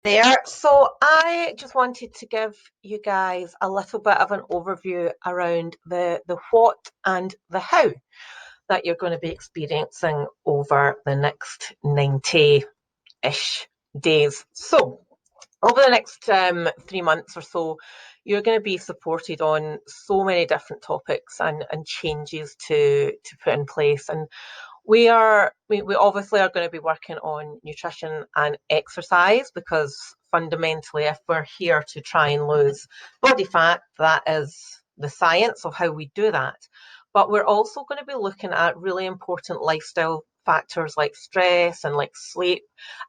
There. So I just wanted to give you guys a little bit of an overview around the what and the how that you're going to be experiencing over the next 90-ish days. So over the next 3 months or so, you're going to be supported on so many different topics and changes to put in place. And we obviously are going to be working on nutrition and exercise because fundamentally, if we're here to try and lose body fat, that is the science of how we do that. But we're also going to be looking at really important lifestyle factors like stress and like sleep,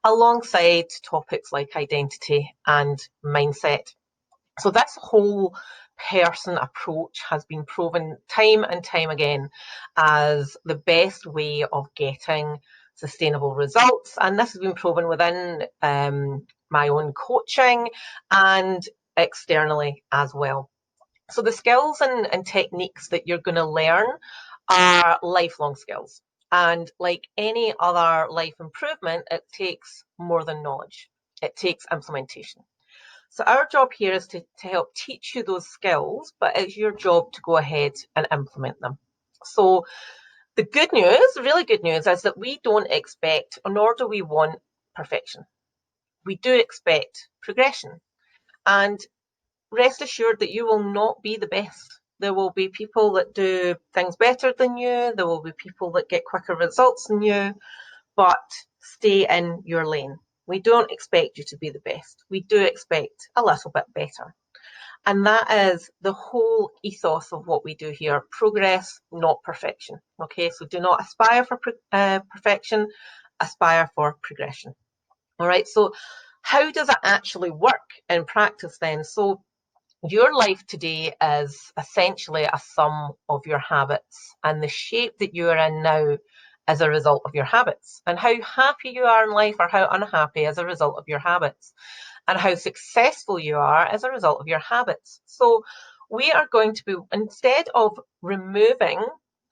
alongside topics like identity and mindset. So this whole person approach has been proven time and time again as the best way of getting sustainable results. And this has been proven within my own coaching and externally as well. So the skills and techniques that you're going to learn are lifelong skills. And like any other life improvement, it takes more than knowledge. It takes implementation. So our job here is to help teach you those skills, but it's your job to go ahead and implement them. So the good news, really good news, is that we don't expect, nor do we want perfection. We do expect progression. And rest assured that you will not be the best. There will be people that do things better than you. There will be people that get quicker results than you, but stay in your lane. We don't expect you to be the best. We do expect a little bit better. And that is the whole ethos of what we do here. Progress, not perfection. Okay, so do not aspire for perfection, aspire for progression. All right, so how does it actually work in practice then? So your life today is essentially a sum of your habits, and the shape that you are in now is a result of your habits. And how happy you are in life or how unhappy is a result of your habits. And how successful you are as a result of your habits. So we are going to be, instead of removing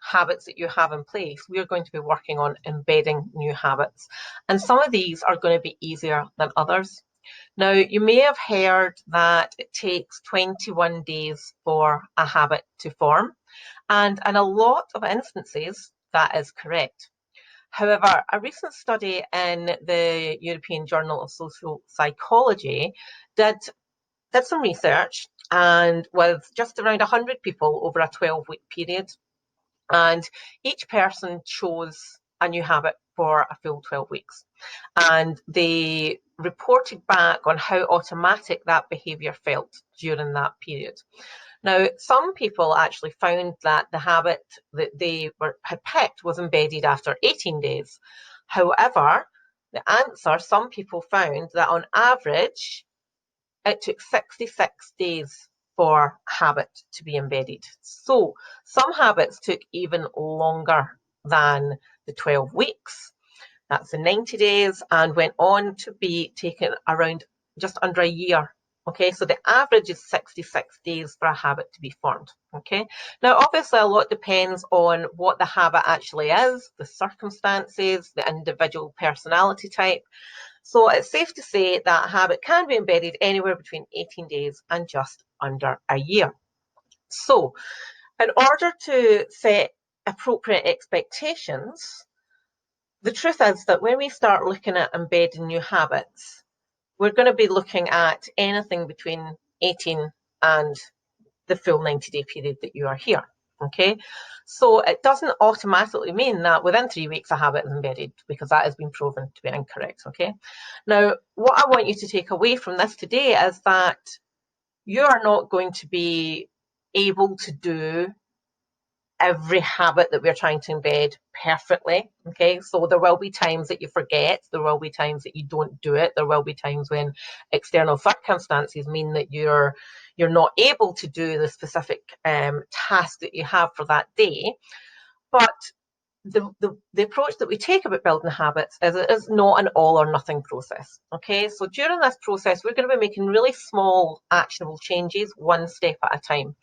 habits that you have in place, we are going to be working on embedding new habits. And some of these are going to be easier than others. Now, you may have heard that it takes 21 days for a habit to form, and in a lot of instances, that is correct. However, a recent study in the European Journal of Social Psychology did, did some research and with just around 100 people over a 12-week period, and each person chose a new habit for a full 12 weeks. And they reported back on how automatic that behaviour felt during that period. Now, some people actually found that the habit that had picked was embedded after 18 days. However, the answer, some people found that on average, it took 66 days for habit to be embedded. So some habits took even longer than the 12 weeks. That's the 90 days, and went on to be taken around just under a year. Okay, so the average is 66 days for a habit to be formed. Okay, now obviously a lot depends on what the habit actually is, the circumstances, the individual personality type. So it's safe to say that a habit can be embedded anywhere between 18 days and just under a year. So in order to set appropriate expectations, the truth is that when we start looking at embedding new habits, we're going to be looking at anything between 18 and the full 90-day period that you are here. Okay, so it doesn't automatically mean that within 3 weeks a habit is embedded, because that has been proven to be incorrect. Okay, now what I want you to take away from this today is that you are not going to be able to do every habit that we're trying to embed perfectly. Okay, so there will be times that you forget, there will be times that you don't do it, there will be times when external circumstances mean that you're not able to do the specific task that you have for that day. But the approach that we take about building habits is it is not an all or nothing process. Okay, so during this process, we're going to be making really small, actionable changes, one step at a time.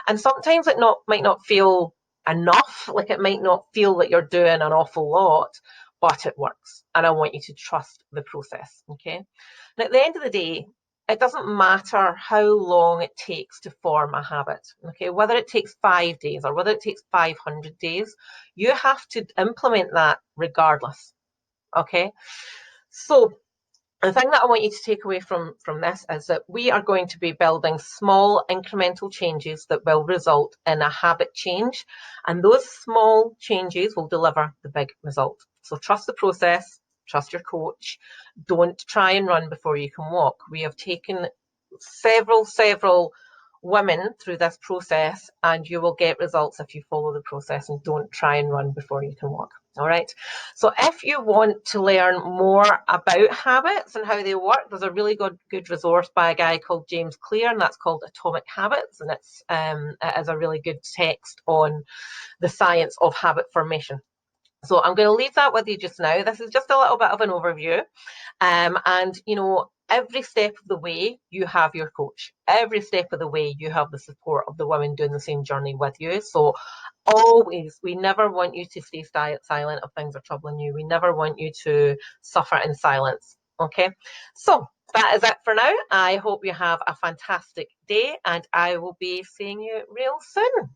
And sometimes it might not feel enough, like it might not feel that you're doing an awful lot, but it works. And I want you to trust the process. Okay, And at the end of the day, it doesn't matter how long it takes to form a habit, okay? Whether it takes 5 days or whether it takes 500 days, you have to implement that regardless, okay? So the thing that I want you to take away from this is that we are going to be building small incremental changes that will result in a habit change, and those small changes will deliver the big result. So trust the process, trust your coach. Don't try and run before you can walk. We have taken several women through this process, and you will get results if you follow the process and don't try and run before you can walk. All right. So if you want to learn more about habits and how they work, there's a really good resource by a guy called James Clear, and that's called Atomic Habits, and it is a really good text on the science of habit formation. So I'm going to leave that with you just now. This is just a little bit of an overview. And, you know, every step of the way, you have your coach. Every step of the way, you have the support of the women doing the same journey with you. So always, we never want you to stay silent if things are troubling you. We never want you to suffer in silence. Okay. So that is it for now. I hope you have a fantastic day, and I will be seeing you real soon.